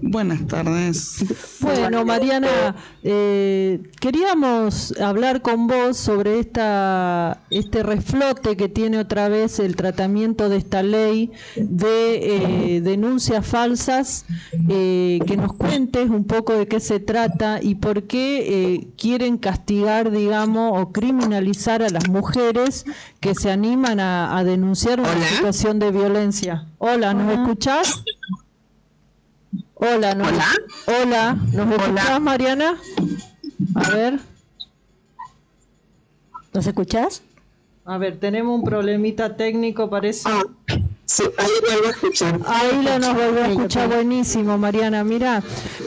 Buenas tardes. Bueno, Mariana, queríamos hablar con vos sobre este reflote que tiene otra vez el tratamiento de esta ley de denuncias falsas, que nos cuentes un poco de qué se trata y por qué quieren castigar, digamos, o criminalizar a las mujeres que se animan a denunciar una situación de violencia. Hola, ¿nos escuchás? Hola, ¿nos escuchás, Mariana? A ver. ¿Nos escuchás? A ver, tenemos un problemita técnico, parece. Sí, ahí vuelvo a escuchar. Ahí nos volvió a escuchar, buenísimo, Mariana. Mira,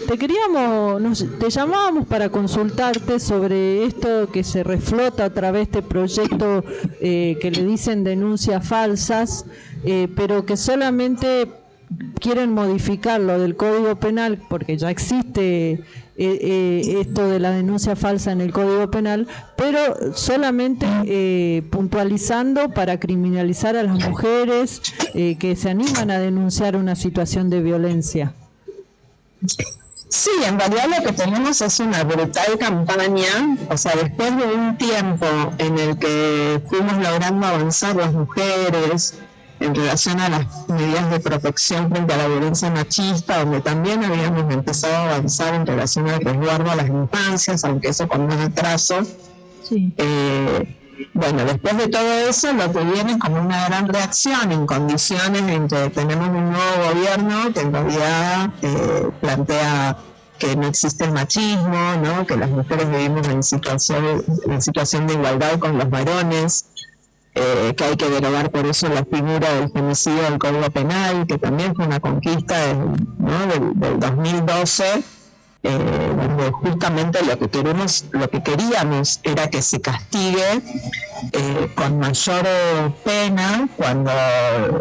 te llamábamos para consultarte sobre esto que se reflota a través de este proyecto que le dicen denuncias falsas, pero que solamente quieren modificarlo del Código Penal, porque ya existe esto de la denuncia falsa en el Código Penal, pero solamente puntualizando para criminalizar a las mujeres que se animan a denunciar una situación de violencia. Sí, en realidad lo que tenemos es una brutal campaña, o sea, después de un tiempo en el que fuimos logrando avanzar las mujeres en relación a las medidas de protección frente a la violencia machista, donde también habíamos empezado a avanzar en relación al resguardo a las infancias, aunque eso con más atraso. Sí. Bueno, después de todo eso, lo que viene es como una gran reacción en condiciones en que tenemos un nuevo gobierno que en realidad plantea que no existe el machismo, ¿no? Que las mujeres vivimos en situación de igualdad con los varones, que hay que derogar por eso la figura del femicidio del Código Penal, que también fue una conquista del 2012, donde justamente lo que queríamos era que se castigue con mayor pena cuando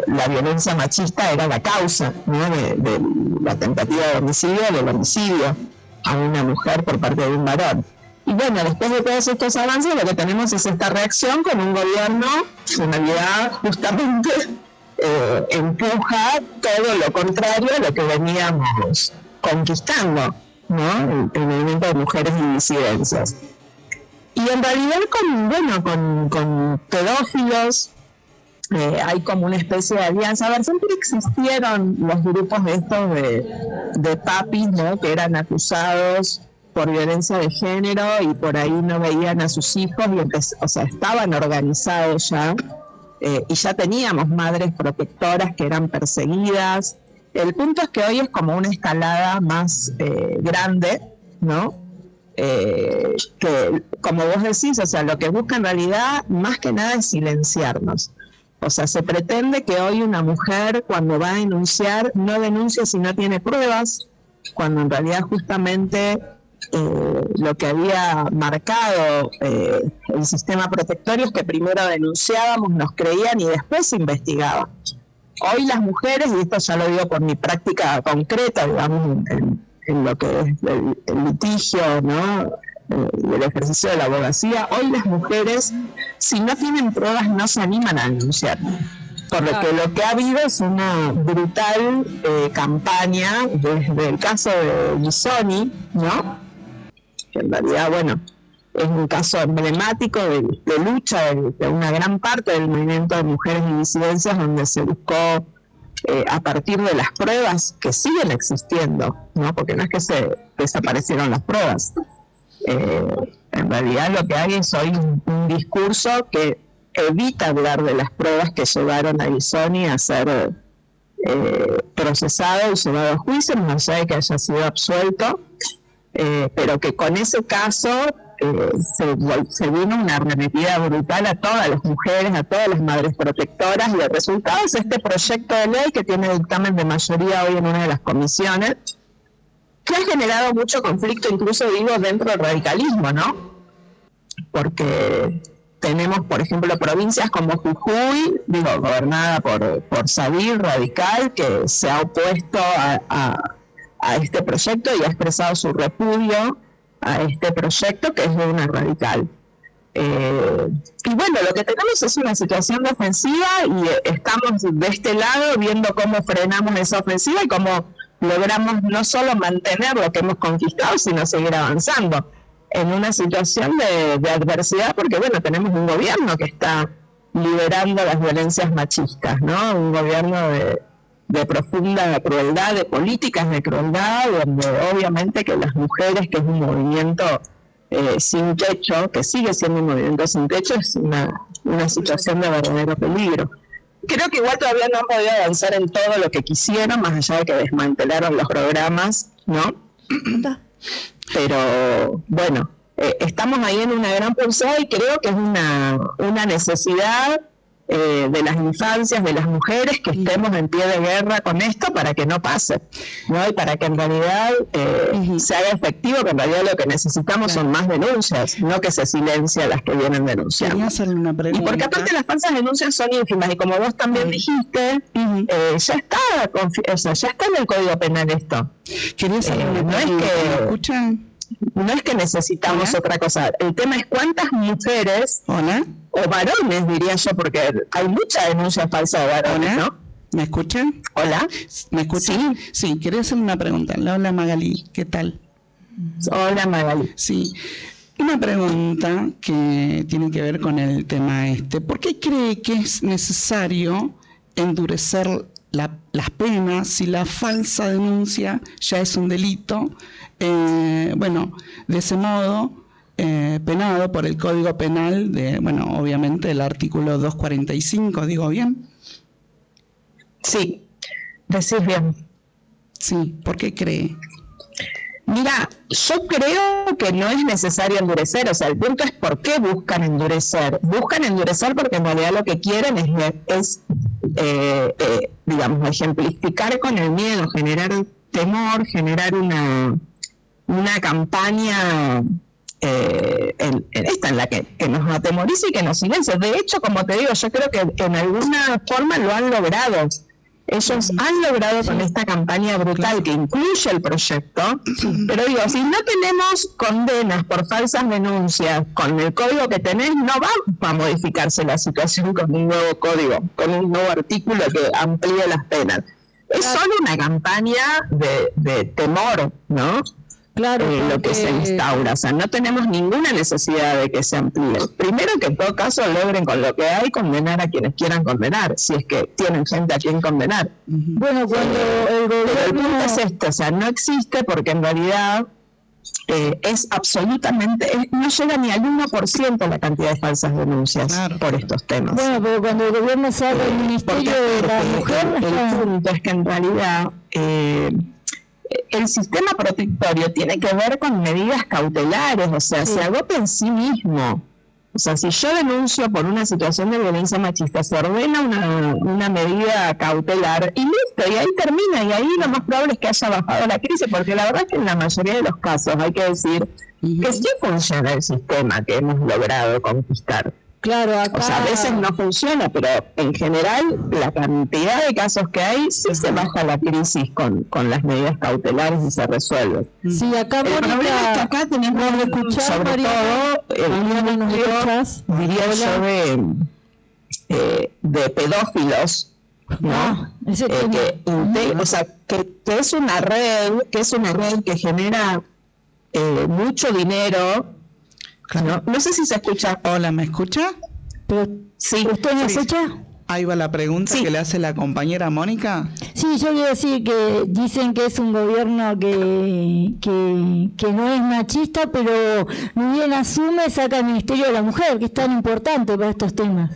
la violencia machista era la causa, ¿no? de la tentativa de homicidio o del homicidio a una mujer por parte de un varón. Y bueno, después de todos estos avances, lo que tenemos es esta reacción con un gobierno que en realidad justamente empuja todo lo contrario a lo que veníamos conquistando, ¿no? El movimiento de mujeres y disidencias. Y en realidad con pedófilos hay como una especie de alianza. A ver, siempre existieron los grupos estos de papis, ¿no? Que eran acusados por violencia de género y por ahí no veían a sus hijos y estaban organizados ya, y ya teníamos madres protectoras que eran perseguidas. El punto es que hoy es como una escalada más grande, ¿no? Que, como vos decís, o sea, lo que busca en realidad más que nada es silenciarnos. O sea, se pretende que hoy una mujer cuando va a denunciar no denuncia si no tiene pruebas, cuando en realidad justamente lo que había marcado el sistema protectorio es que primero denunciábamos, nos creían y después se investigaba. Hoy las mujeres, y esto ya lo digo por mi práctica concreta, digamos, en lo que es el litigio, ¿no? El ejercicio de la abogacía, hoy las mujeres, si no tienen pruebas, no se animan a denunciar. Por lo que lo que ha habido es una brutal campaña, desde el caso de Guisoni, ¿no? Que en realidad, bueno, es un caso emblemático de lucha de una gran parte del movimiento de mujeres y disidencias, donde se buscó a partir de las pruebas que siguen existiendo, ¿no? Porque no es que se desaparecieron las pruebas. En realidad lo que hay es hoy un discurso que evita hablar de las pruebas que llevaron a Guisoni a ser procesado y llevado a juicio, más allá de que haya sido absuelto, pero que con ese caso se vino una arremetida brutal a todas las mujeres, a todas las madres protectoras, y el resultado es este proyecto de ley que tiene dictamen de mayoría hoy en una de las comisiones, que ha generado mucho conflicto, incluso digo, dentro del radicalismo, ¿no? Porque tenemos, por ejemplo, provincias como Jujuy, gobernada por Sadir, radical, que se ha opuesto a este proyecto y ha expresado su repudio a este proyecto, que es de una radical. Y bueno, lo que tenemos es una situación de ofensiva y estamos de este lado viendo cómo frenamos esa ofensiva y cómo logramos no solo mantener lo que hemos conquistado, sino seguir avanzando en una situación de adversidad, porque bueno, tenemos un gobierno que está liberando las violencias machistas, ¿no? Un gobierno de profunda crueldad, de políticas de crueldad, donde obviamente que las mujeres, que es un movimiento sin techo, que sigue siendo un movimiento sin techo, es una situación de verdadero peligro. Creo que igual todavía no han podido avanzar en todo lo que quisieron, más allá de que desmantelaron los programas, ¿no? Pero bueno, estamos ahí en una gran pulsada y creo que es una necesidad de las infancias, de las mujeres, que estemos en pie de guerra con esto para que no pase, ¿no? Y para que en realidad se haga efectivo, que en realidad lo que necesitamos son más denuncias, no que se silencie a las que vienen denunciando. Quería hacerle una pregunta. Y porque aparte las falsas denuncias son ínfimas, y como vos también dijiste, ya está en el Código Penal esto. Quería hacerle una pregunta. ¿Me escuchan? No es que necesitamos otra cosa. El tema es cuántas mujeres, o varones diría yo, porque hay mucha denuncia falsa de varones, ¿no? ¿Me escuchan? Hola. ¿Me escuchan? Sí, quería hacer una pregunta. Hola Magali, ¿qué tal? Hola Magali. Sí, una pregunta que tiene que ver con el tema este. ¿Por qué cree que es necesario endurecer las penas si la falsa denuncia ya es un delito? Bueno, de ese modo, penado por el Código Penal, obviamente el artículo 245, ¿digo bien? Sí, decís bien. Sí, ¿por qué cree? Mira, yo creo que no es necesario endurecer, o sea, el punto es por qué buscan endurecer. Buscan endurecer porque en realidad lo que quieren es digamos, ejemplificar con el miedo, generar temor, generar una campaña en la que nos atemorice y que nos silencie. De hecho, como te digo, yo creo que en alguna forma lo han logrado. Ellos han logrado con esta campaña brutal que incluye el proyecto, pero digo, si no tenemos condenas por falsas denuncias con el código que tenés, no va a modificarse la situación con un nuevo código, con un nuevo artículo que amplíe las penas. Es solo una campaña de temor, ¿no? Claro, lo que se instaura, o sea, no tenemos ninguna necesidad de que se amplíe. Primero que en todo caso logren con lo que hay condenar a quienes quieran condenar, si es que tienen gente a quien condenar. Bueno, cuando el gobierno... Pero el punto es esto, o sea, no existe porque en realidad es absolutamente, no llega ni al 1% la cantidad de falsas denuncias por estos temas. Bueno, pero cuando el gobierno sale del Ministerio de la Mujer... El punto es que en realidad... el sistema protectorio tiene que ver con medidas cautelares, o sea, se agota en sí mismo. O sea, si yo denuncio por una situación de violencia machista, se ordena una medida cautelar y listo, y ahí termina, y ahí lo más probable es que haya bajado la crisis, porque la verdad es que en la mayoría de los casos hay que decir que sí funciona el sistema que hemos logrado conquistar. Claro, acá... O sea, a veces no funciona, pero en general la cantidad de casos que hay sí se baja la crisis con las medidas cautelares y se resuelve. Sí, acá el problema es que acá tenemos sobre todo diría yo de pedófilos, ¿no? O sea, que es una red que genera mucho dinero. No sé si se escucha. Hola, ¿me escucha? Sí. ¿Usted me escucha? Ahí va la pregunta que le hace la compañera Mónica. Sí, yo quiero decir que dicen que es un gobierno que no es machista, pero muy bien asume, saca el Ministerio de la Mujer, que es tan importante para estos temas.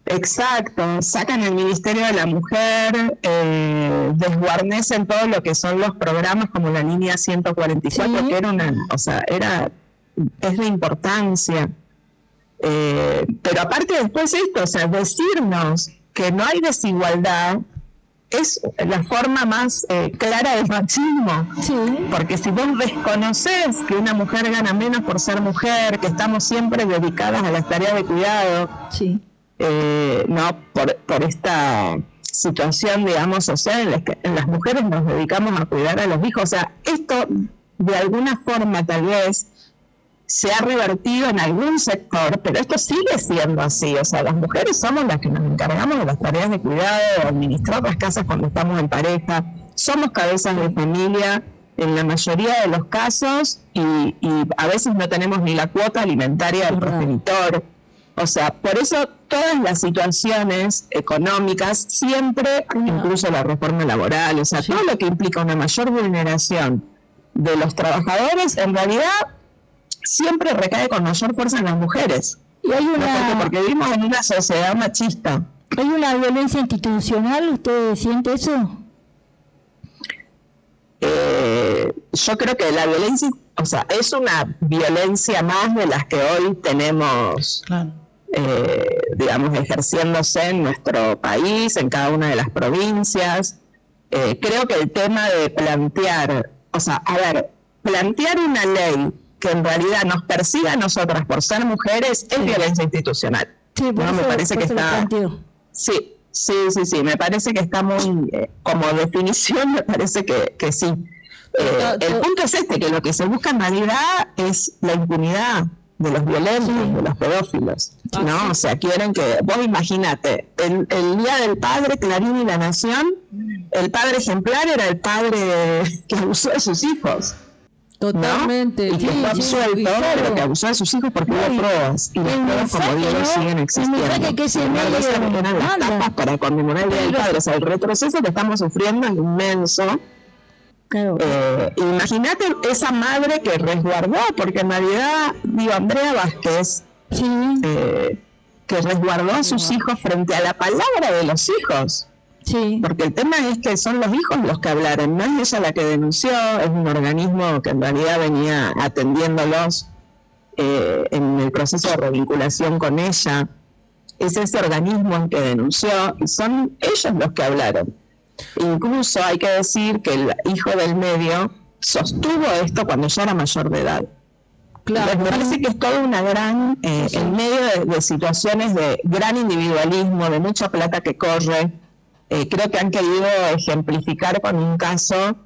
Exacto, sacan el Ministerio de la Mujer, desguarnecen todo lo que son los programas como la línea 144, que era es de importancia. Pero aparte después esto, o sea, decirnos que no hay desigualdad es la forma más clara del machismo. Porque si vos desconocés que una mujer gana menos por ser mujer, que estamos siempre dedicadas a las tareas de cuidado, no por esta situación, digamos, social en la que las mujeres nos dedicamos a cuidar a los hijos, o sea, esto de alguna forma tal vez se ha revertido en algún sector, pero esto sigue siendo así, o sea, las mujeres somos las que nos encargamos de las tareas de cuidado, de administrar las casas cuando estamos en pareja, somos cabezas de familia en la mayoría de los casos y a veces no tenemos ni la cuota alimentaria del progenitor. O sea, por eso todas las situaciones económicas siempre, incluso la reforma laboral, o sea, todo lo que implica una mayor vulneración de los trabajadores, en realidad siempre recae con mayor fuerza en las mujeres. Y hay porque vivimos en una sociedad machista. ¿Hay una violencia institucional? ¿Usted siente eso? Yo creo que la violencia, o sea, es una violencia más de las que hoy tenemos, digamos, ejerciéndose en nuestro país, en cada una de las provincias. Creo que el tema de plantear, o sea, plantear una ley que en realidad nos persiga a nosotras por ser mujeres es violencia institucional. Sí, ¿no? Me parece que está... Sí, me parece que está muy, como definición, me parece que sí. El punto es que lo que se busca en realidad es la impunidad de los violentos, de los pedófilos, ¿no? O sea, quieren que, vos imagínate, el Día del Padre, Clarín y La Nación, el padre ejemplar era el padre que abusó de sus hijos. Totalmente. ¿No? Y que fue absuelto, pero que abusó de sus hijos porque hubo pruebas. Y las pruebas, como digo, siguen existiendo. Sin embargo, eran las tapas para conmemorar el Día del Padre. O sea, el retroceso que estamos sufriendo es inmenso. Claro. Imagínate esa madre que resguardó, porque en realidad, digo, Andrea Vázquez, que resguardó a sus hijos frente a la palabra de los hijos. Sí. Porque el tema es que son los hijos los que hablaron, no es ella la que denunció, es un organismo que en realidad venía atendiéndolos en el proceso de revinculación con ella. Es ese organismo el que denunció y son ellos los que hablaron. Incluso hay que decir que el hijo del medio sostuvo esto cuando ya era mayor de edad. Claro. Me parece que es toda una gran, en medio de situaciones de gran individualismo, de mucha plata que corre. Creo que han querido ejemplificar con un caso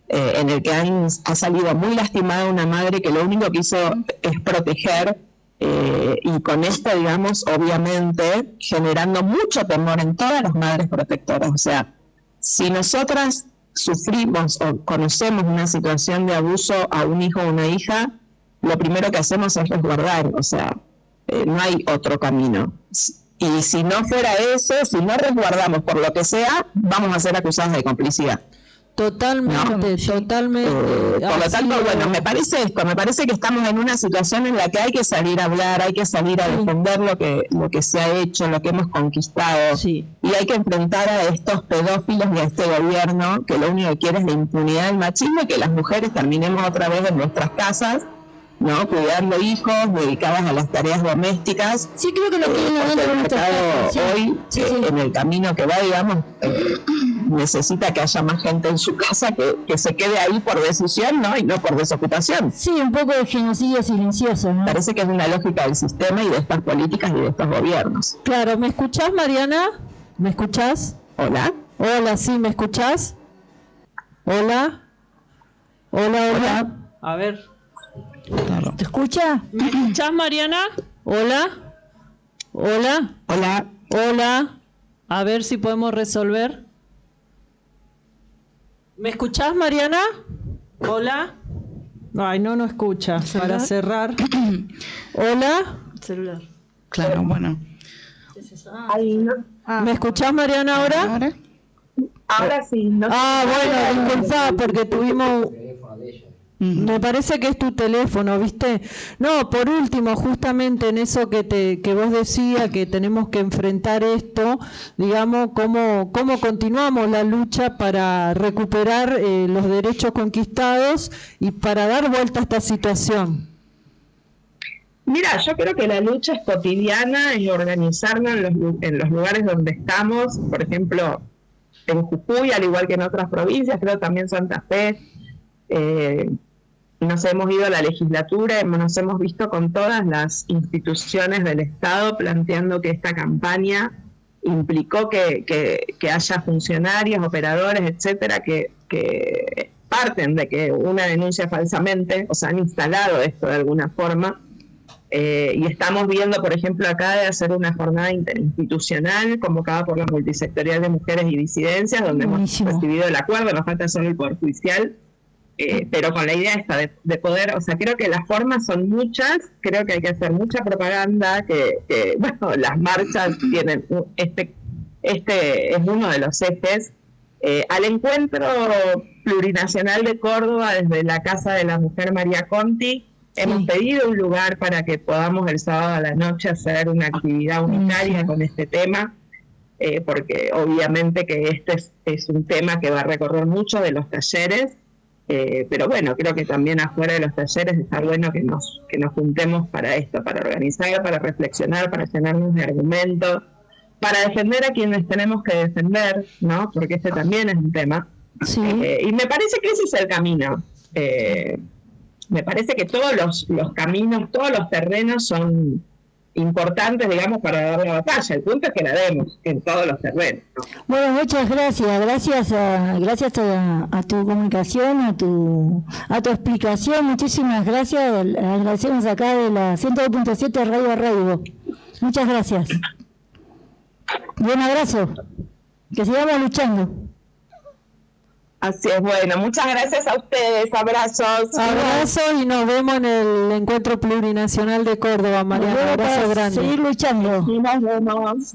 en el que ha salido muy lastimada una madre que lo único que hizo es proteger y con esto, digamos, obviamente generando mucho temor en todas las madres protectoras. O sea, si nosotras sufrimos o conocemos una situación de abuso a un hijo o una hija, lo primero que hacemos es resguardar, o sea, no hay otro camino. Y si no fuera eso, si no resguardamos por lo que sea, vamos a ser acusadas de complicidad. Totalmente, ¿no? totalmente. Por lo tanto, bueno, me parece que estamos en una situación en la que hay que salir a hablar, hay que salir a defender lo que se ha hecho, lo que hemos conquistado, y hay que enfrentar a estos pedófilos y a este gobierno que lo único que quiere es la impunidad del machismo y que las mujeres terminemos otra vez en nuestras casas, ¿no? Cuidando hijos, dedicadas a las tareas domésticas. Sí, creo que lo que hoy, en el camino que va, digamos, necesita que haya más gente en su casa que se quede ahí por decisión, ¿no? Y no por desocupación. Sí, un poco de genocidio silencioso, ¿no? Parece que es una lógica del sistema y de estas políticas y de estos gobiernos. Claro, ¿me escuchás, Mariana? ¿Me escuchás? Hola. Hola, sí, ¿me escuchás? Hola. Hola. A ver. Claro. ¿Te escucha? ¿Me escuchás, Mariana? Hola. A ver si podemos resolver. ¿Me escuchás, Mariana? Hola. Ay, no escucha. Para cerrar. Hola. Celular. Claro, bueno. ¿Me escuchás, Mariana, ahora? Ahora sí. No bueno, disculpa, porque tuvimos... Me parece que es tu teléfono, ¿viste? No, por último, justamente en eso que vos decías, que tenemos que enfrentar esto, digamos, cómo continuamos la lucha para recuperar los derechos conquistados y para dar vuelta a esta situación. Mira, yo creo que la lucha es cotidiana, es organizarnos en los lugares donde estamos, por ejemplo, en Jujuy, al igual que en otras provincias, creo también Santa Fe. Nos hemos ido a la legislatura, nos hemos visto con todas las instituciones del Estado planteando que esta campaña implicó que haya funcionarios, operadores, etcétera, que parten de que una denuncia falsamente, o sea, han instalado esto de alguna forma, Y estamos viendo, por ejemplo, acá de hacer una jornada interinstitucional convocada por la Multisectorial de Mujeres y Disidencias, donde Buenísimo. hemos recibido el acuerdo, nos falta solo el Poder Judicial, pero con la idea esta de poder, o sea, creo que las formas son muchas, creo que hay que hacer mucha propaganda, que bueno, las marchas tienen, este es uno de los ejes. Al encuentro plurinacional de Córdoba, desde la Casa de la Mujer María Conti, hemos pedido un lugar para que podamos el sábado a la noche hacer una actividad unitaria con este tema, porque obviamente que este es un tema que va a recorrer mucho de los talleres, pero bueno, creo que también afuera de los talleres está bueno que nos juntemos para esto, para organizar, para reflexionar, para llenarnos de argumentos, para defender a quienes tenemos que defender, ¿no? Porque este también es un tema. Sí. Y me parece que ese es el camino. Me parece que todos los caminos, todos los terrenos son importantes, digamos, para dar la batalla. El punto es que la demos en todos los terrenos, ¿no? Bueno, muchas gracias. Gracias a tu comunicación, a tu explicación. Muchísimas gracias. Agradecemos acá de la 102.7 Radio Reibo. Muchas gracias. Y un abrazo. Que sigamos luchando. Así es, bueno, muchas gracias a ustedes, abrazos. Abrazo y nos vemos en el Encuentro Plurinacional de Córdoba, Mariana. Abrazo grande. Seguir luchando. Y nos vemos.